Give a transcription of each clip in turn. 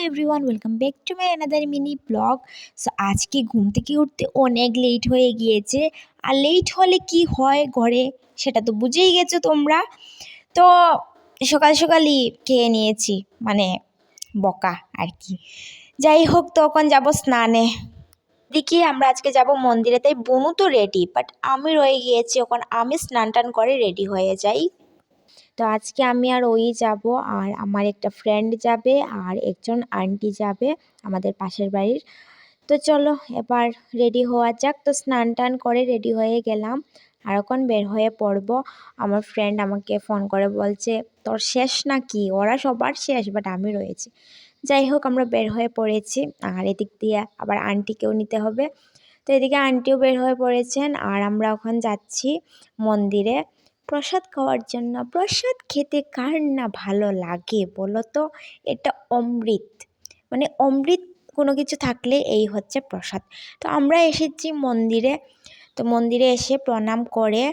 Everyone, welcome back to my another mini blog. So আজকে ঘুম থেকে উঠতে অনেক লেট হয়ে গিয়েছে। আর লেট হলে কি হয় ঘরে সেটা তো বুঝেই গেছো তোমরা। তো সকাল সকালই খেয়ে নিয়েছি, মানে বকা আর কি। যাই হোক, তখন যাব স্নানে। দেখি আমরা আজকে যাব মন্দিরে, তাই বনু তো রেডি, বাট আমি রয়ে গিয়েছি। ওখানে আমি স্নান টান করে রেডি হয়ে যাই। তো আজকে আমি আর ওই যাব, আর আমার একটা ফ্রেন্ড যাবে, আর একজন আন্টি যাবে আমাদের পাশের বাড়ির। তো চলো এবার রেডি হওয়া যাক। তো স্নান টান করে রেডি হয়ে গেলাম, আর এখন বের হয়ে পড়ব। আমার ফ্রেন্ড আমাকে ফোন করে বলছে, তোর শেষ নাকি? ওরা সবার শেষ, বাট আমি রয়েছি। যাই হোক, আমরা বের হয়ে পড়েছি, আর এদিক দিয়ে আবার আন্টিকেও নিতে হবে। তো এদিকে আন্টিও বের হয়ে পড়েছেন, আর আমরা ওখানে যাচ্ছি মন্দিরে প্রসাদ খাওয়ার জন্য। প্রসাদ খেতে কার না ভালো লাগে বলো তো? এটা অমৃত, মানে অমৃত কোনো কিছু থাকলে এই হচ্ছে প্রসাদ। তো আমরা এসেছি মন্দিরে। তো মন্দিরে এসে প্রণাম করে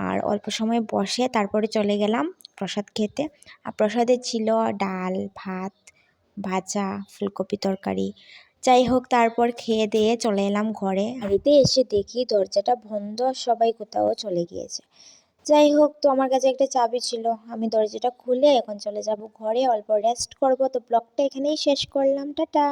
আর অল্প সময় বসে তারপরে চলে গেলাম প্রসাদ খেতে। আর প্রসাদে ছিল ডাল, ভাত, ভাজা, ফুলকপি তরকারি। যাই হোক, তারপর খেয়ে দিয়ে চলে এলাম ঘরে। বাড়িতে এসে দেখি দরজাটা বন্ধ, সবাই কোথাও চলে গিয়েছে। যাই হোক, তো আমার কাছে একটা চাবি ছিল, আমি দরজাটা খুলে এখন চলে যাব ঘরে, অল্প রেস্ট করব। তো ব্লগটা এখানেই শেষ করলাম, টাটা।